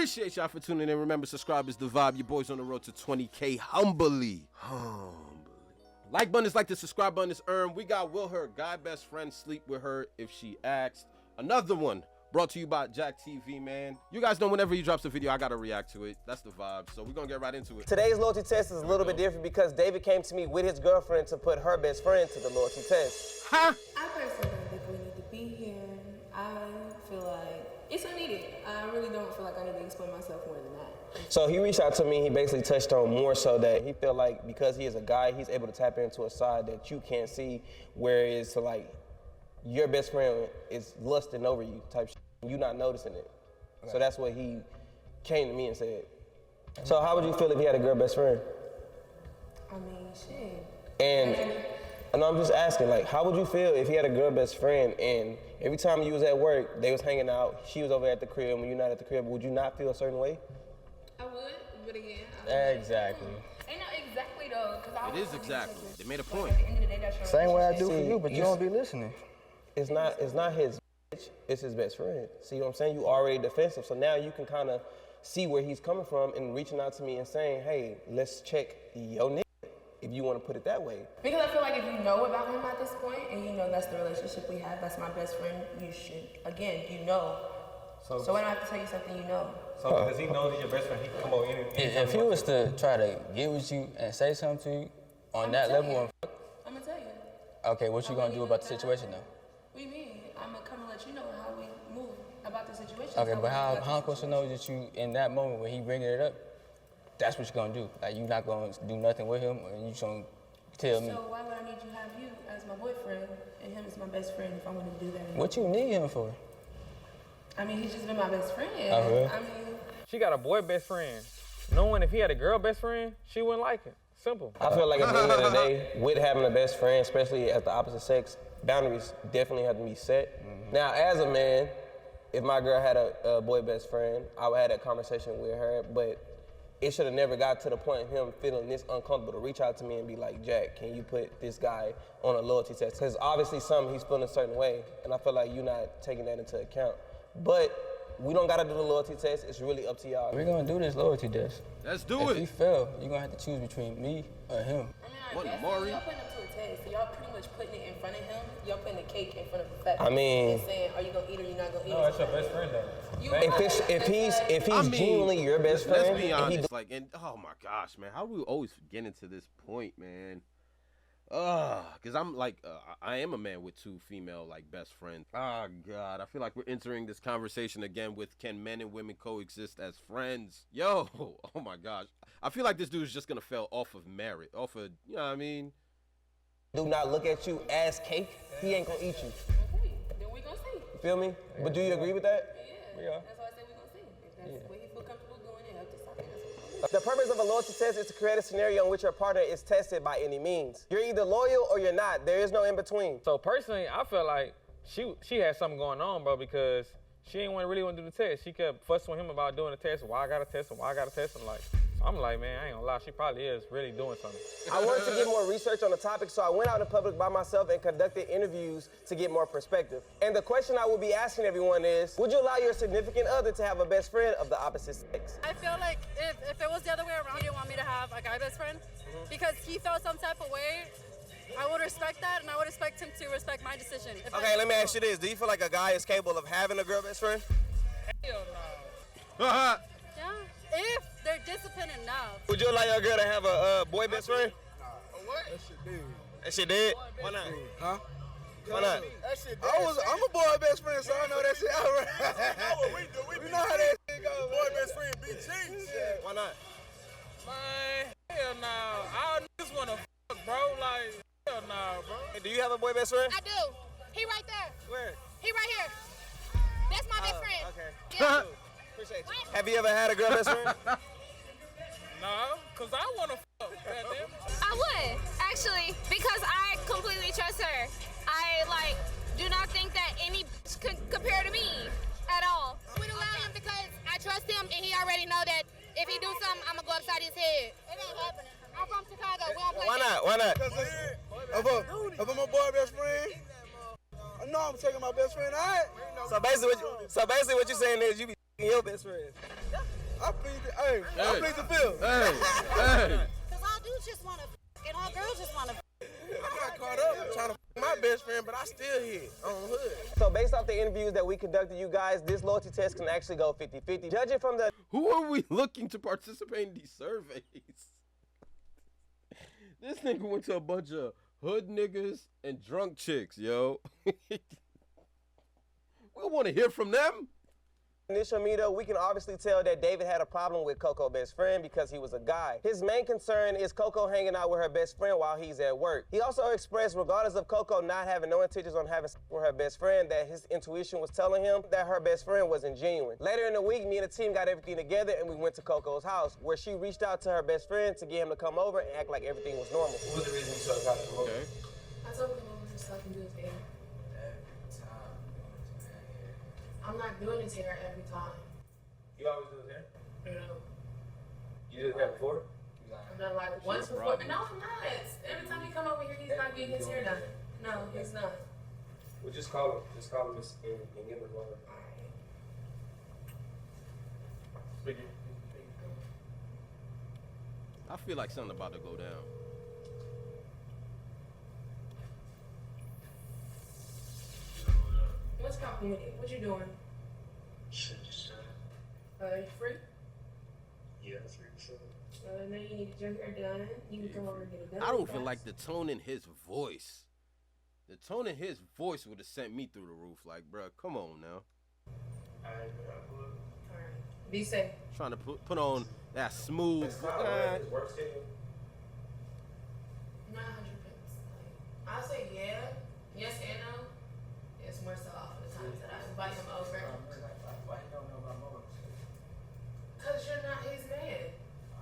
Appreciate y'all for tuning in. Remember, subscribe is the vibe. Your boys on the road to 20K humbly. Like button is like the subscribe button is earned. We got Will Her Guy Best Friend Sleep With Her If She Asked. Another one brought to you by Jack TV, man. You guys know whenever he drops a video, I gotta react to it. That's the vibe. So we're gonna get right into it. Today's loyalty test is a little bit different because David came to me with his girlfriend to put her best friend to the loyalty test. Huh? I personally don't think we need to be here. I feel like it's unneeded. I really don't feel like I need to explain myself more than that. So he reached out to me, he basically touched on more so that he felt like because he is a guy, he's able to tap into a side that you can't see, whereas so like your best friend is lusting over you type shit. You not noticing it. Okay. So that's what he came to me and said. So how would you feel if you had a girl best friend? I mean, shit. And I'm just asking, like, how would you feel if you had a girl best friend and every time you was at work, they was hanging out, she was over at the crib, when you're not at the crib, would you not feel a certain way? I would, but again, exactly. Ain't no exactly though, because It is exactly. They made a point. At the end of the day, that's your Same way I do relationship. for you, but you don't be listening. It's not his bitch, it's his best friend. See what I'm saying? You already defensive, so now you can kind of see where he's coming from and reaching out to me and saying, hey, let's check your nigga, if you want to put it that way. Because I feel like if you know about him at this point, and you know that's the relationship we have, that's my best friend, you should, again, you know. So when I have to tell you something, you know. So because he knows he's your best friend, he can come over anytime. If he was to try to get with you and say something to you on that level, I'm gonna tell you. okay, what you gonna do about the situation though? What do you mean? I'm gonna come and let you know how we move about the situation. Okay, but how I'm supposed to know that you, in that moment when he bringing it up, that's what you're gonna do? Like, you're not gonna do nothing with him, or you just gonna tell me? So why would I need you have you as my boyfriend and him as my best friend if I wanted to do that? What you need him for? I mean, he's just been my best friend. Okay. I mean, She got a boy best friend. Knowing if he had a girl best friend, she wouldn't like it. Simple. I feel like at the end of the day, with having a best friend, especially at the opposite sex, boundaries definitely have to be set. Now, as a man, if my girl had a boy best friend, I would have that conversation with her, but it should have never got to the point of him feeling this uncomfortable to reach out to me and be like, Jack, can you put this guy on a loyalty test? Because obviously he's feeling a certain way, and I feel like you're not taking that into account. But we don't gotta do the loyalty test, it's really up to y'all. We're gonna do this loyalty test. Let's do If it. he fail, you're gonna have to choose between me or him. I What, guess Maury? y'all putting him to a test, so y'all pretty much putting it in front of him. Y'all putting the cake in front of the fact. I mean, and saying, are you gonna eat or you not gonna eat? No, that's your best friend though. if he's genuinely your best friend, let's be and he honest. Like, and oh my gosh, man, how do we always get into this point, man? Because I'm like, I am a man with two female like best friends. Oh God, I feel like we're entering this conversation again with can men and women coexist as friends? Yo, oh my gosh, I feel like this dude's just gonna fail off of merit, off of, you know what I mean? do not look at you as cake, he ain't gonna eat you. Okay, then we gonna see. You feel me? But do you agree with that? Yeah, that's why I said we gonna see. If that's what he feel comfortable doing, it up to something. The purpose of a loyalty test is to create a scenario in which your partner is tested by any means. You're either loyal or you're not. There is no in between. So personally, I felt like she had something going on, bro, because she ain't really want to do the test. She kept fussing with him about doing the test. Why I got to test him? Why I got to test him? Like, so I'm like, man, I ain't gonna lie. She probably is really doing something. I wanted to get more research on the topic, so I went out in public by myself and conducted interviews to get more perspective. And the question I will be asking everyone is, would you allow your significant other to have a best friend of the opposite sex? I feel like if it was the other way around, he didn't want me to have a guy best friend because he felt some type of way. I would respect that, and I would expect him to respect my decision. Okay, let me ask you this. Do you feel like a guy is capable of having a girl best friend? Hell no. Yeah, if they're disciplined enough. Would you allow your girl to have a boy best friend? What? That shit dead. That shit dead? Why not? Huh? Why not? That shit dead. I'm a boy best friend, so I know that shit alright. We know how that shit goes. Boy best friend be cheap. Why not? Man, hell no. All niggas wanna fuck, bro. Like, hell no, bro. Hey, do you have a boy best friend? I do. He right there. Where? He right here. That's my best friend. Okay. Yeah. Appreciate you. Have you ever had a girl best friend? No, cause I wanna fuck, goddamn. I would, actually, because I completely trust her. I, do not think that any bitch could compare to me at all. I would allow him because I trust him, and he already know that if he do something, I'm gonna go upside his head. It ain't happening. I'm from Chicago. We don't play Why not? Why not? If I'm a boy best friend, I know I'm taking my best friend out. So basically what you're saying is you be your best friend. I plead the fifth. Hey. Because all dudes just want to and all girls just want to I got caught up trying to my best friend, but I still here on hood. So based off the interviews that we conducted, you guys, this loyalty test can actually go 50-50. Judging from the... Who are we looking to participate in these surveys? This nigga went to a bunch of hood niggas and drunk chicks, yo. We want to hear from them. initial meetup, we can obviously tell that David had a problem with Coco's best friend because he was a guy. His main concern is Coco hanging out with her best friend while he's at work. He also expressed, regardless of Coco not having no intentions on having sex with her best friend, that his intuition was telling him that her best friend wasn't genuine. Later in the week, me and the team got everything together and we went to Coco's house, where she reached out to her best friend to get him to come over and act like everything was normal. What was the reason you told her to come over? I told him to come over just so I can do his hair. I'm not doing his hair every time. You always do his hair? No. You did his hair before? I'm not like once before. No, I'm not. Every time he come over here, he's not getting his hair done. No, he's not. Well, just call him. Just call him and give him a call. I feel like something about to go down. What's poppin' with it? What you doing? Shit, just chilling. You free? Yeah, that's free. So. Now you need to get your hair done. You can come over and get it done. I don't feel like the tone in his voice. The tone in his voice would have sent me through the roof. Like, bro, come on now. Alright. Be safe. Trying to put on that smooth. Not 100%. I'll say yeah, yes and no. It's more so off of the times that I invite him over. Why you don't know about more? Cause you're not his man.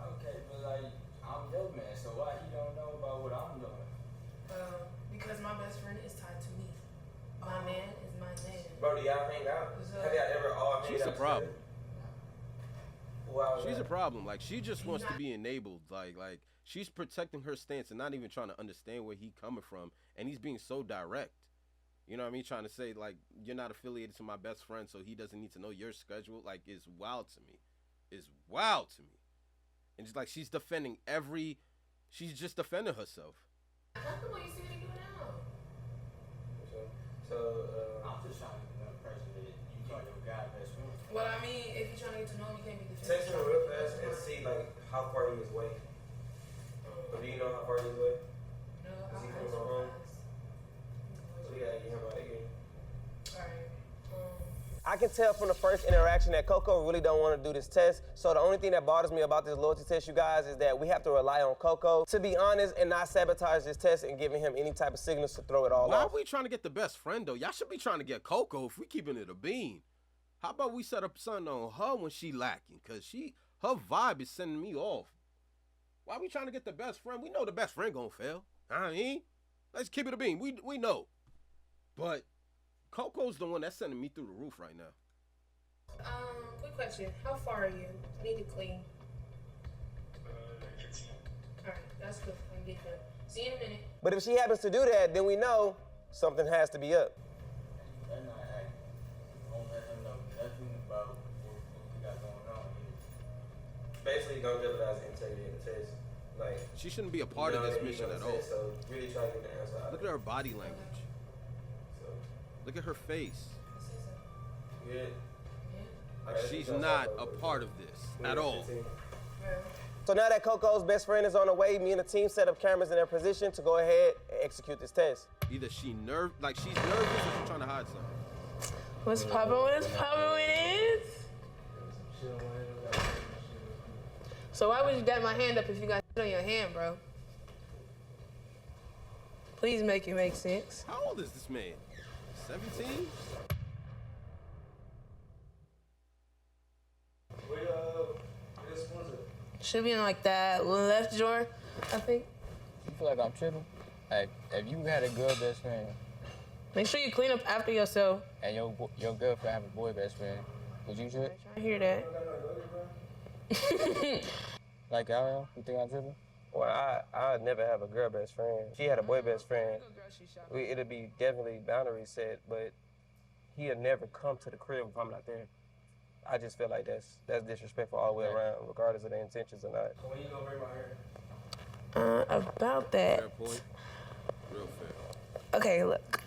Okay, but like, I'm your man, so why he don't know about what I'm doing? Because my best friend is tied to me. My man is my man. Bro, do y'all hang out? Have y'all ever all hang out? She's a problem. Wow, She's a problem. Like, she just wants to be enabled. Like she's protecting her stance and not even trying to understand where he coming from. And he's being so direct. You know what I mean? Trying to say, like, you're not affiliated to my best friend, so he doesn't need to know your schedule. Like, it's wild to me. It's wild to me. And it's like she's defending she's just defending herself. Comfortable, you see what he doing now? I'm just trying to get the impression that you call your guy best friend. Well, I mean, if you're trying to get to know him, you can't be defending. Text him real fast and see like how far he is away. But do you know how far he is away? No, Is he coming from home? So we gotta get him out of here. Alright. I can tell from the first interaction that Coco really don't want to do this test. So the only thing that bothers me about this loyalty test, you guys, is that we have to rely on Coco to be honest and not sabotage this test and giving him any type of signals to throw it all Why off. are we trying to get the best friend, though? Y'all should be trying to get Coco if we keeping it a bean. How about we set up something on her when she lacking? Because her vibe is sending me off. Why are we trying to get the best friend? We know the best friend gonna fail. I mean, let's keep it a bean. We know. But Coco's the one that's sending me through the roof right now. Quick question. How far are you? I need to clean. 15. Alright, that's good. I can get done. See you in a minute. But if she happens to do that, then we know something has to be up. They're not acting. Don't let him know nothing about what we got going on here. Basically, don't jeopardize the integrity of the test. Like, She shouldn't be a part of this mission at all. So really try to get the answer out. Look at her body language. Look at her face. Good. Like, she's not a part of this at all. So now that Coco's best friend is on the way, me and the team set up cameras in their position to go ahead and execute this test. Either she's nervous or she's trying to hide something. What's poppin'? What's poppin' with it? So why would you dab my hand up if you got shit on your hand, bro? Please make it make sense. How old is this man? 17? Should be in like that left drawer, I think. You feel like I'm tripping? Like, if you had a girl best friend Make sure you clean up after yourself. and your girlfriend have a boy best friend, would you trip? I hear that. Like, you think I'm tripping? Well, I'd never have a girl best friend. She had a boy best friend. It'd be definitely boundaries set, but he'd never come to the crib if I'm not there. I just feel like that's disrespectful all the way around, regardless of the intentions or not. When you gonna bring my hair? About that. Fair point. Real fair. Okay, look.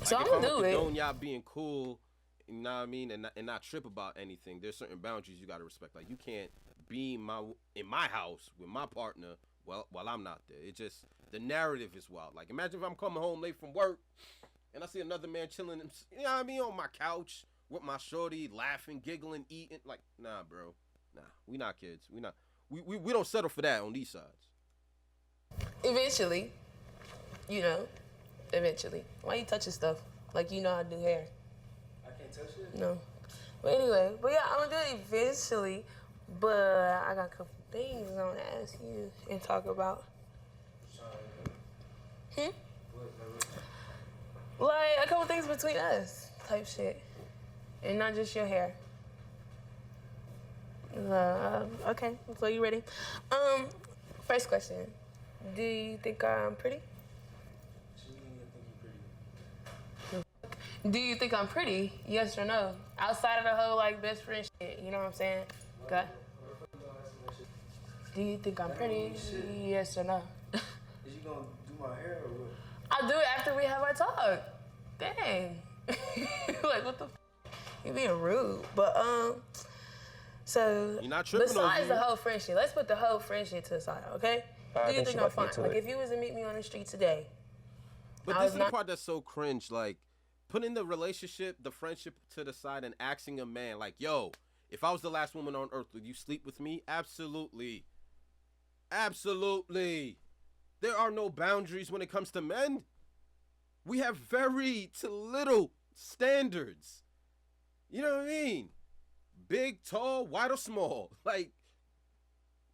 So Like, I'm gonna do it. Condone y'all being cool, you know what I mean, and not trip about anything. There's certain boundaries you gotta respect. Like you can't be in my house with my partner while I'm not there. It just the narrative is wild. Like imagine if I'm coming home late from work and I see another man chilling, you know what I mean, on my couch with my shorty, laughing, giggling, eating. Like nah, bro, nah, we not kids. We don't settle for that on these sides. Eventually, you know. Eventually. Why you touching stuff? Like you know how to do hair. I can't touch it? No. But anyway, yeah, I'm gonna do it eventually. But I got a couple things I wanna ask you and talk about. Like a couple things between us, type shit. And not just your hair. Okay, so you ready? First question. Do you think I'm pretty? Do you think I'm pretty? Yes or no? Outside of the whole like best friend shit, you know what I'm saying? Okay. Do you think I'm pretty? Yes or no? Is you gonna do my hair or what? I'll do it after we have our talk. Dang. Like what the f? You being rude. But so You're not tripping besides over the here. whole friendship, let's put the whole friendship to the side, okay? Do you think I'm fine? Like if you was to meet me on the street today. But this is the part that's so cringe, like putting the relationship, the friendship to the side and asking a man, like, yo, if I was the last woman on earth, would you sleep with me? Absolutely. Absolutely. There are no boundaries when it comes to men. We have very to little standards. You know what I mean? Big, tall, wide or small. Like,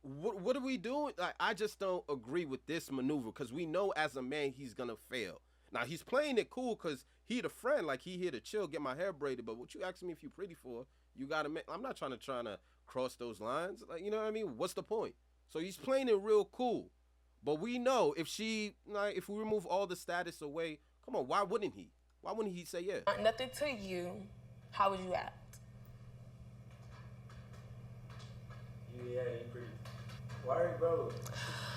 what are we doing? Like, I just don't agree with this maneuver because we know as a man he's going to fail. Now, he's playing it cool because he the friend, like he here to chill, get my hair braided. But what you asking me if you pretty for, you got to I'm not trying to cross those lines. Like, you know what I mean? What's the point? So he's playing it real cool. But we know if we remove all the status away, come on, why wouldn't he? Why wouldn't he say yeah? Nothing to you, how would you act? Yeah, you pretty. Why, bro?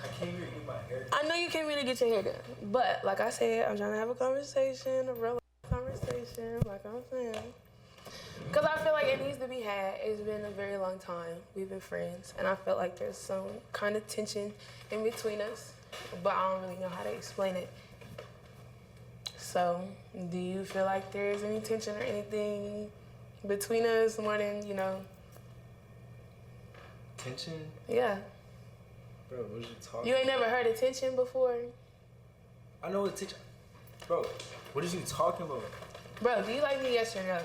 I came here to get my hair done. I know you came here to get your hair done, but like I said, I'm trying to have a conversation, a real conversation, like I'm saying. Because I feel like it needs to be had. It's been a very long time. We've been friends, and I felt like there's some kind of tension in between us, but I don't really know how to explain it. So, do you feel like there's any tension or anything between us more than, you know? Tension? Yeah. Bro, what are you talking You ain't never heard of tension before? I know what tension. Bro, what are you talking about? Bro, do you like me, yes or no?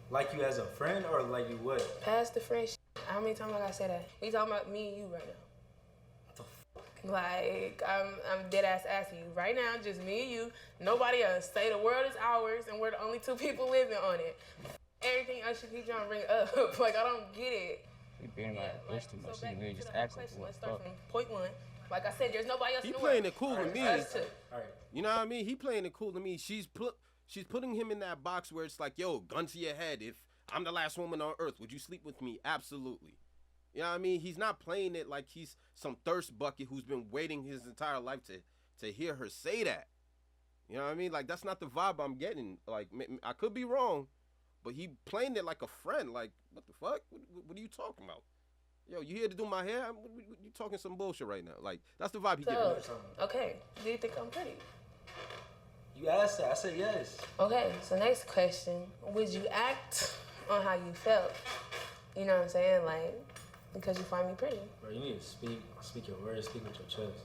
Like you as a friend or like you what? Past the friendship. How many times I gotta say that? We talking about me and you right now. What the fuck? Like, I'm dead ass asking you right now, just me and you, nobody else. Say the world is ours and we're the only two people living on it. Everything else you keep trying to bring up, like I don't get it. You being my bush too much. You really just to the asking question, for let's what start from point one. Like I said, there's nobody else He in the playing world. it cool with me. Us two. All right. You know what I mean? He playing it cool to me. She's putting him in that box where it's like, yo, gun to your head. If I'm the last woman on earth, would you sleep with me? Absolutely. You know what I mean? He's not playing it like he's some thirst bucket who's been waiting his entire life to hear her say that. You know what I mean? Like, that's not the vibe I'm getting. Like, I could be wrong, but he playing it like a friend. Like, what the fuck? What are you talking about? Yo, you here to do my hair? You talking some bullshit right now. Like, that's the vibe he getting. Okay, do you think I'm pretty? You asked that. I said yes. Okay, so next question. Would you act on how you felt? You know what I'm saying? Like, because you find me pretty. Bro, you need to speak your words, speak with your chest.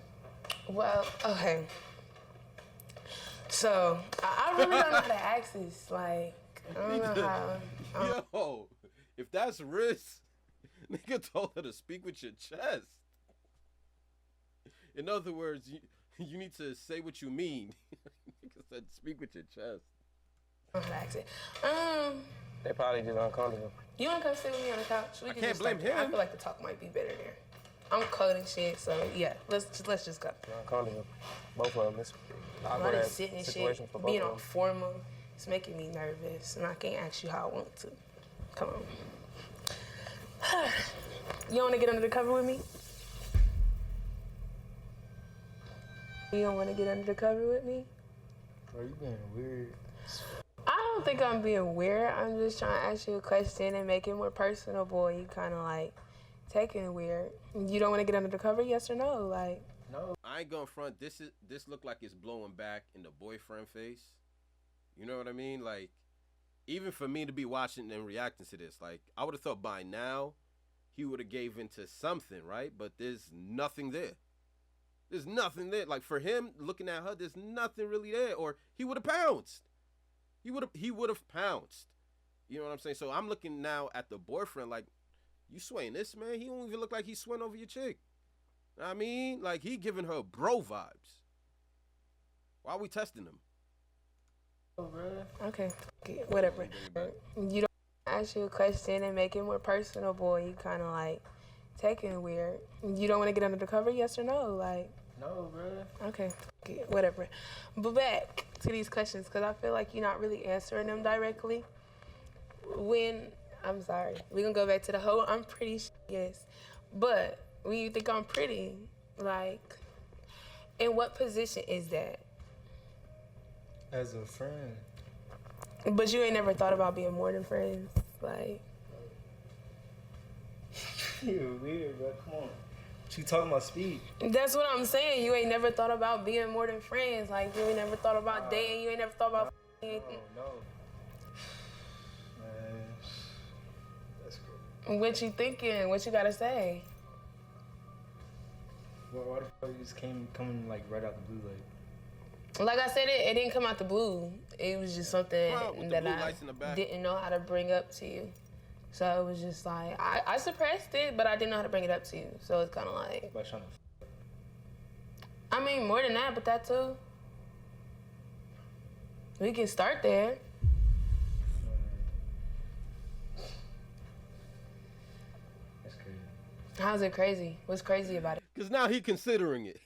Well, okay. So, I really don't know how to ask this. Like, I don't know how. Yo, if that's risk, nigga told her to speak with your chest. In other words, you need to say what you mean. Nigga said speak with your chest. I don't know how to ask it. They probably just uncomfortable. You wanna come sit with me on the couch? We I can can't just start blame there. I him. feel like the talk might be better there. I'm coding shit, so yeah, let's just go. Uncomfortable. Both of them. It's I'm awkward just sitting and shit, situation for both being of on them. formal It's making me nervous, and I can't ask you how I want to. Come on. You want to get under the cover with me? You don't want to get under the cover with me? Bro, you being weird. I don't think I'm being weird. I'm just trying to ask you a question and make it more personable. You kind of like taking it weird. You don't want to get under the cover, yes or no? Like, No. I ain't gonna front. This look like it's blowing back in the boyfriend face. You know what I mean? Like, even for me to be watching and reacting to this, like, I would have thought by now he would have gave into something, right? But there's nothing there. There's nothing there. Like, for him looking at her, there's nothing really there. Or he would have pounced. He would have pounced. You know what I'm saying? So I'm looking now at the boyfriend like, you swaying this man? He don't even look like he's swaying over your chick. I mean, like, he giving her bro vibes. Why are we testing him? okay, whatever. You don't ask you a question and make it more personable. You kind of like taking it weird. You don't want to get under the cover, yes or no? Like, No, bro. okay, whatever. But back to these questions, because I feel like you're not really answering them directly. I'm sorry, we're going to go back to the whole I'm pretty yes. But when you think I'm pretty, like, in what position is that? As a friend. But you ain't never thought about being more than friends? Like, You're weird, bro. Come on. She talking about speed. that's what I'm saying. You ain't never thought about being more than friends. Like, you ain't never thought about dating. You ain't never thought about anything. No. Man. That's good. What you thinking? What you gotta say? Why the fuck you just coming like right out the blue, like? Like I said, it didn't come out the blue. It was just something With the that blue I lights in the back. didn't know how to bring up to you. So it was just like, I suppressed it, but I didn't know how to bring it up to you. So it's kind of like, Like trying to. I mean, more than that, but that too. We can start there. That's crazy. How's it crazy? What's crazy about it? Because now he considering it.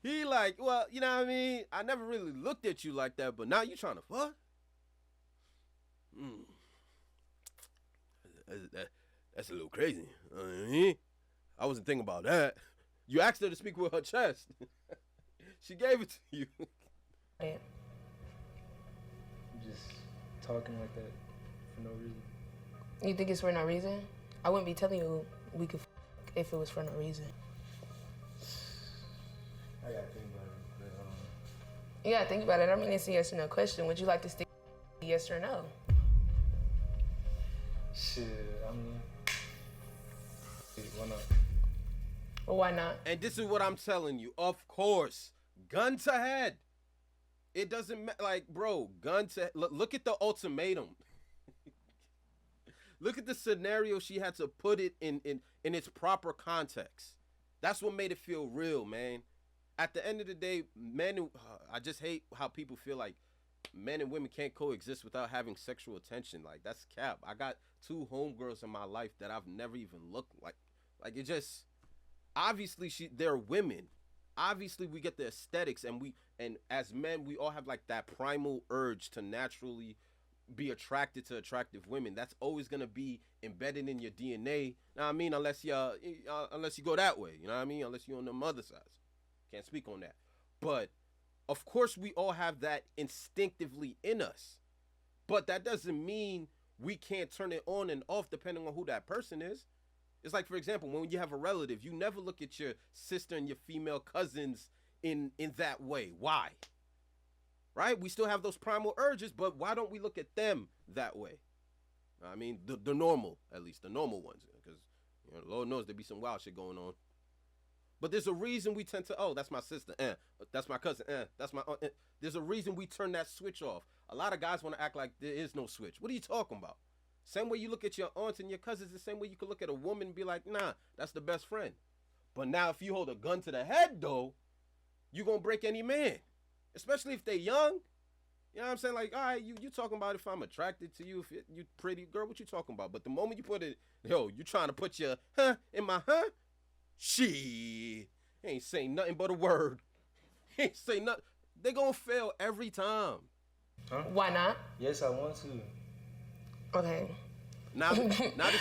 He like, well, you know what I mean? I never really looked at you like that, but now you trying to what? That's a little crazy. I wasn't thinking about that. You asked her to speak with her chest. She gave it to you. Yeah. Just talking like that for no reason. You think it's for no reason? I wouldn't be telling you we could if it was for no reason. I gotta think about it. But, You gotta think about it. I mean, it's a yes or no question. Would you like to stick yes or no? shit, I mean, why not? Well, why not? And this is what I'm telling you. Of course, gun to head. It doesn't matter. Like, bro, gun to look at the ultimatum. Look at the scenario she had to put it in its proper context. That's what made it feel real, man. At the end of the day, men, I just hate how people feel like men and women can't coexist without having sexual attention. Like, that's cap. I got 2 homegirls in my life that I've never even looked like. Like, it just, obviously they're women. Obviously we get the aesthetics, and as men, we all have like that primal urge to naturally be attracted to attractive women. That's always gonna be embedded in your DNA. You know what I mean? Unless you go that way. You know what I mean? Unless you're on the mother side. Can't speak on that. But of course we all have that instinctively in us. But that doesn't mean we can't turn it on and off depending on who that person is. It's like, for example, when you have a relative, you never look at your sister and your female cousins in that way. Why? Right? We still have those primal urges, but why don't we look at them that way? I mean, the normal, at least, the normal ones. Because, you know, Lord knows there be some wild shit going on. But there's a reason we tend to, oh, that's my sister, that's my cousin, that's my aunt. There's a reason we turn that switch off. A lot of guys want to act like there is no switch. What are you talking about? Same way you look at your aunts and your cousins, the same way you can look at a woman and be like, nah, that's the best friend. But now if you hold a gun to the head, though, you going to break any man. Especially if they young. You know what I'm saying? Like, all right, you talking about if I'm attracted to you, if you pretty, girl, what you talking about? But the moment you put it, yo, you trying to put your in my she ain't saying nothing but a word. Ain't say nothing. They're gonna fail every time. Huh? Why not? Yes, I want to. Okay. Now this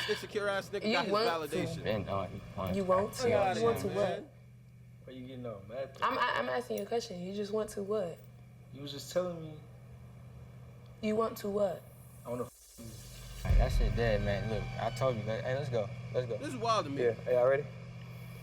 insecure ass nigga got his validation. You want to? You want to what? Why you getting all mad? I'm asking you a question. You just want to what? You was just telling me. You want to what? I want to you. That shit dead, man. Look, I told you. Hey, let's go. Let's go. This is wild to me. Yeah. Hey, y'all ready?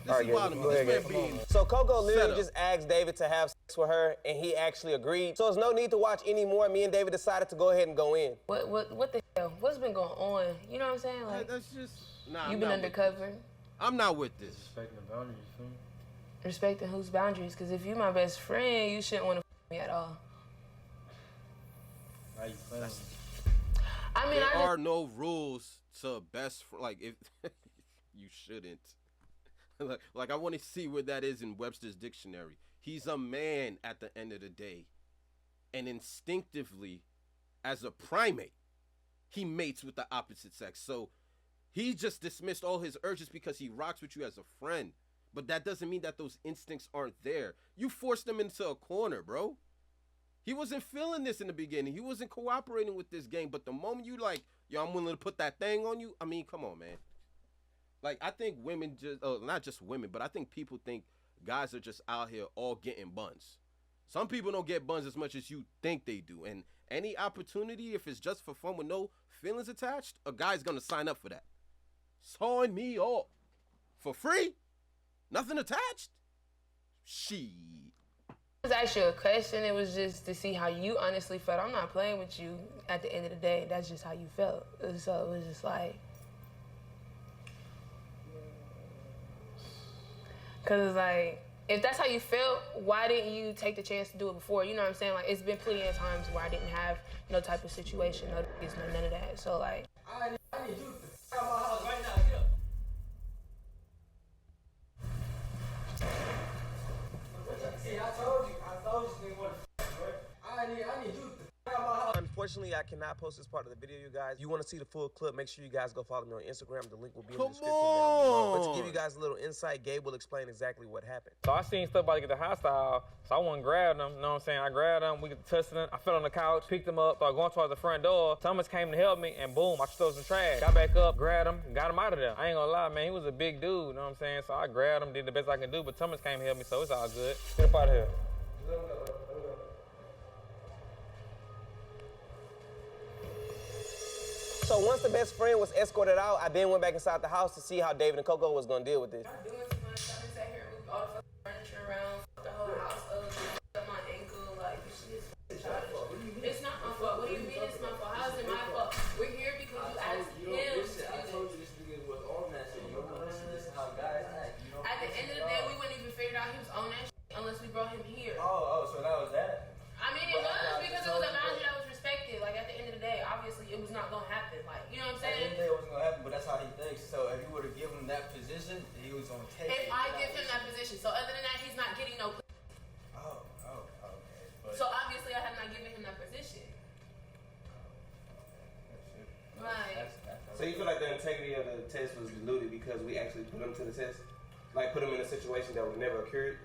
This is wild to me. This man being So Coco literally up. just asked David to have sex with her, and he actually agreed. So there's no need to watch anymore. Me and David decided to go ahead and go in. What the hell? What's been going on? You know what I'm saying? Like, that's just nah. you been undercover. I'm not with this. Respecting the boundaries, you feel me? Respecting whose boundaries? Because if you're my best friend, you shouldn't want to me at all. How you playing? I mean, there are no rules to best friend. Like if you shouldn't. like I want to see where that is in Webster's dictionary. He's a man at the end of the day, and instinctively, as a primate, he mates with the opposite sex. So he just dismissed all his urges because he rocks with you as a friend. But that doesn't mean that those instincts aren't there. You forced him into a corner, bro. He wasn't feeling this in the beginning. He wasn't cooperating with this game. But the moment you like, yo, I'm willing to put that thing on you. I mean, come on, man. Like, I think women just, not just women, but I think people think guys are just out here all getting buns. Some people don't get buns as much as you think they do. And any opportunity, if it's just for fun with no feelings attached, a guy's going to sign up for that. Sign me up. For free? Nothing attached? She. I was actually a question. It was just to see how you honestly felt. I'm not playing with you at the end of the day. That's just how you felt. So it was just like, because like, if that's how you felt, why didn't you take the chance to do it before? You know what I'm saying? Like, it's been plenty of times where I didn't have no type of situation, no none of that. So like, I need you to come out my house right now. Get up. See, I told you nigga want to I need you to out my house. Unfortunately, I cannot post this part of the video, you guys. You want to see the full clip, make sure you guys go follow me on Instagram. The link will be in the description down below. But to give you guys a little insight, Gabe will explain exactly what happened. So I seen stuff about to get the hostile, so I went and grabbed him, you know what I'm saying? I grabbed him, we got tussling, I fell on the couch, picked him up, started going towards the front door. Thomas came to help me, and boom, I stole some trash. Got back up, grabbed him, got him out of there. I ain't gonna lie, man, he was a big dude, you know what I'm saying? So I grabbed him, did the best I can do, but Thomas came to help me, so it's all good. Get up out of here. So once the best friend was escorted out, I then went back inside the house to see how David and Coco was gonna deal with this. I'm doing too much. I've been sat here and moved all the fucking furniture around, the whole house up, up my ankle, like, this shit is childish. It's not my fault. What do you mean it's my fault? How is it my fault? We're here because you asked him to do this. I told you this nigga was on that shit. You don't listen. This is how guys act. You don't. At the end of the day, we wouldn't even figure out he was on that shit unless we brought him here. Oh, so that was that? I mean, it was because it was a boundary that was respected. Like, at the end of the day, obviously, it was not going to happen. Like, you know what I'm saying? I didn't think it wasn't gonna happen, but that's how he thinks. So if you were to give him that position, he was gonna take it. If I give him that position. So other than that, he's not getting no. Oh, okay. But So obviously, I have not given him that position. Right. So you feel like the integrity of the test was diluted because we actually put him to the test? Like put him in a situation that would never occurred?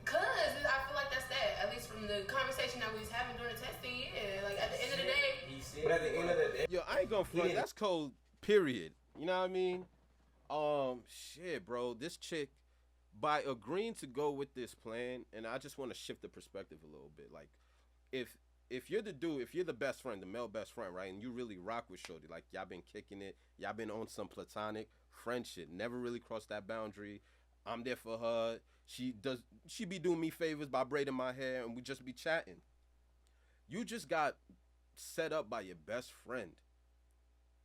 Cause I feel like that's that. At least from the conversation that we was having during the testing, yeah. Like at the end of the day. But at the end of the day, yo, I ain't gonna front. That's cold. Period. You know what I mean? Shit, bro. This chick, by agreeing to go with this plan, and I just want to shift the perspective a little bit. Like, if you're the dude, if you're the best friend, the male best friend, right, and you really rock with shorty, like y'all been kicking it, y'all been on some platonic friendship, never really crossed that boundary. I'm there for her. She be doing me favors by braiding my hair, and we just be chatting. You just got set up by your best friend.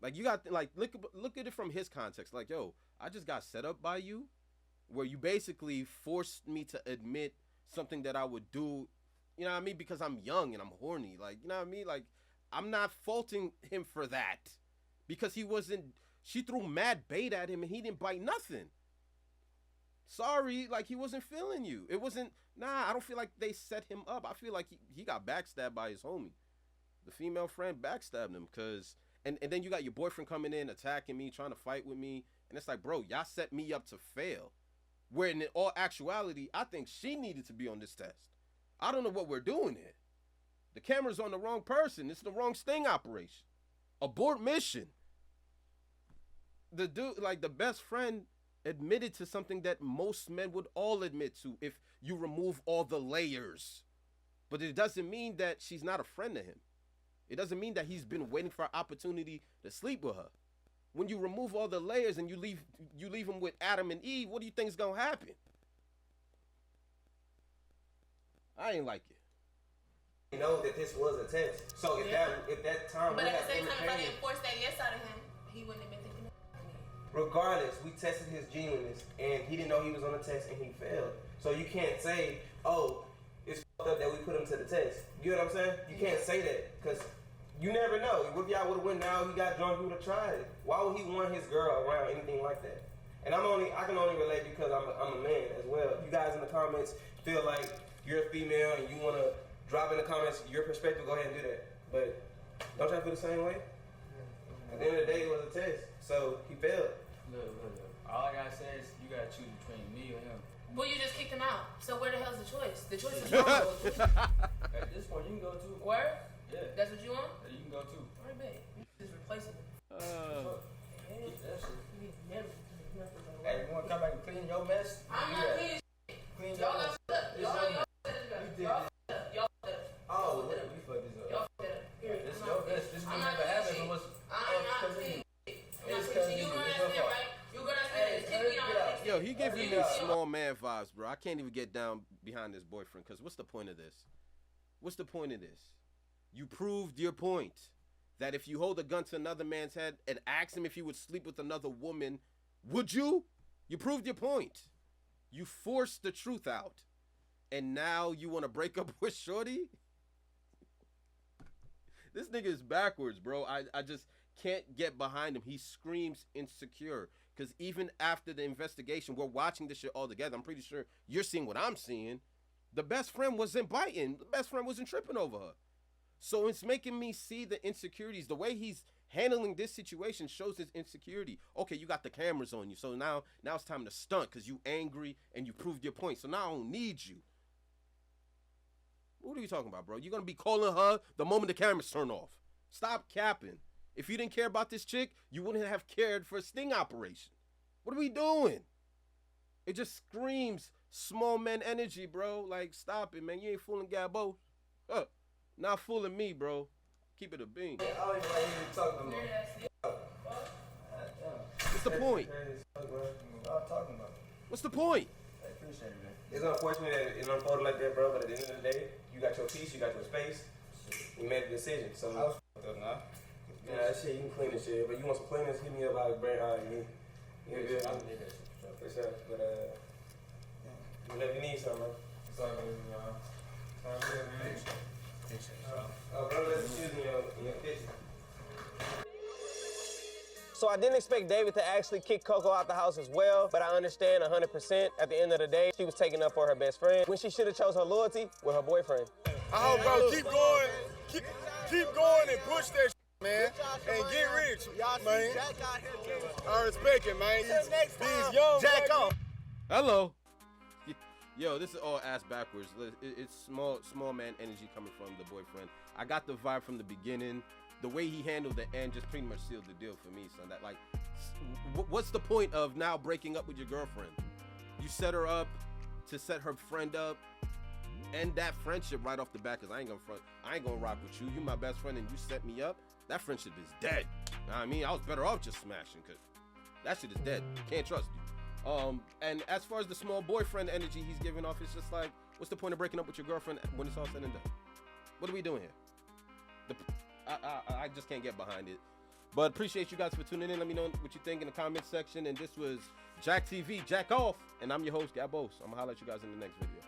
Like, you got, like, look at it from his context. Like, yo, I just got set up by you, where you basically forced me to admit something that I would do, you know what I mean, because I'm young and I'm horny. Like, you know what I mean? Like, I'm not faulting him for that, because she threw mad bait at him and he didn't bite nothing. Sorry, like, he wasn't feeling you. It wasn't, I don't feel like they set him up. I feel like he got backstabbed by his homie. The female friend backstabbed him, because, and then you got your boyfriend coming in, attacking me, trying to fight with me. And it's like, bro, y'all set me up to fail. Where in all actuality, I think she needed to be on this test. I don't know what we're doing here. The camera's on the wrong person. It's the wrong sting operation. Abort mission. The dude, like the best friend, admitted to something that most men would all admit to if you remove all the layers. But it doesn't mean that she's not a friend to him. It doesn't mean that he's been waiting for an opportunity to sleep with her. When you remove all the layers and you leave him with Adam and Eve, what do you think is gonna happen? I ain't like it. You know that this was a test. So if that time, but at the same time, if I didn't force that yes out of him, he wouldn't have been thinking of me. Regardless, we tested his genuineness, and he didn't know he was on the test, and he failed. So you can't say, "Oh, it's fucked up that we put him to the test." You know what I'm saying? You can't say that because you never know. What if y'all would have went now? He got drunk. He would have tried it. Why would he want his girl around anything like that? And I can only relate because I'm a man as well. You guys in the comments feel like you're a female and you want to drop in the comments your perspective. Go ahead and do that. But don't y'all feel the same way? At the end of the day, it was a test, so he failed. Look. All I gotta say is you gotta choose between me or him. Well, you just kicked him out. So where the hell's the choice? The choice is wrong. At this point, you can go too. Where? Yeah. That's what you want? Yeah, you can go too. All right, babe. Just replaceable. Keep that shit. Never. Hey, you wanna come back and clean your mess? I'm not cleaning shit. Clean Y'all your got mess. fucked up. Y'all fucked up. Y'all fucked up. Oh, we fucked this up. Y'all fucked up. Period. This is your best. This I'm would not never happen cleaning unless I'm not cleaning shit. I'm not cleaning shit. You gonna ask me, right? You gonna ask me, kick me out. Yo, he giving me small man vibes, bro. I can't even get down behind this boyfriend because what's the point of this? What's the point of this? You proved your point that if you hold a gun to another man's head and ask him if he would sleep with another woman, would you? You proved your point. You forced the truth out. And now you want to break up with Shorty? This nigga is backwards, bro. I just can't get behind him. He screams insecure. Because even after the investigation, we're watching this shit all together. I'm pretty sure you're seeing what I'm seeing. The best friend wasn't biting. The best friend wasn't tripping over her. So it's making me see the insecurities. The way he's handling this situation shows his insecurity. Okay, you got the cameras on you. So now it's time to stunt because you angry and you proved your point. So now I don't need you. What are you talking about, bro? You're going to be calling her the moment the cameras turn off. Stop capping. If you didn't care about this chick, you wouldn't have cared for a sting operation. What are we doing? It just screams small man energy, bro. Like, stop it, man. You ain't fooling Gabbo. Not fooling me, bro. Keep it a bean. I don't even like you talking about. What's the point? What's the point? I appreciate it, man. It's unfortunate that it unfolded like that, bro. But at the end of the day, you got your peace, you got your space. You made a decision. So I was fucked up now. Yeah, that shit, you can clean this shit. But you want some cleaners, hit me up like Brent. Yeah, I did that shit. For sure. But whenever you need something, man. It's all good, y'all. Brother, excuse me in your kitchen. So I didn't expect David to actually kick Coco out the house as well, but I understand 100%. At the end of the day, she was taking up for her best friend when she should have chose her loyalty with her boyfriend. I hope, bro, keep going. Keep going and push that shit, man. And get rich, man. I respect it, man. These young Jack off. Hello. Yo, this is all ass backwards. It's small man energy coming from the boyfriend. I got the vibe from the beginning. The way he handled the end just pretty much sealed the deal for me, son. That, like, what's the point of now breaking up with your girlfriend? You set her up to set her friend up. End that friendship right off the bat, because I ain't gonna rock with you. You my best friend and you set me up. That friendship is dead. Know what I mean? I was better off just smashing, because that shit is dead. Can't trust you. And as far as the small boyfriend energy he's giving off, it's just like, what's the point of breaking up with your girlfriend when it's all said and done? What are we doing here? I just can't get behind it. But appreciate you guys for tuning in. Let me know what you think in the comment section. And this was Jack TV, Jack Off. And I'm your host, Gabos. I'm going to holler at you guys in the next video.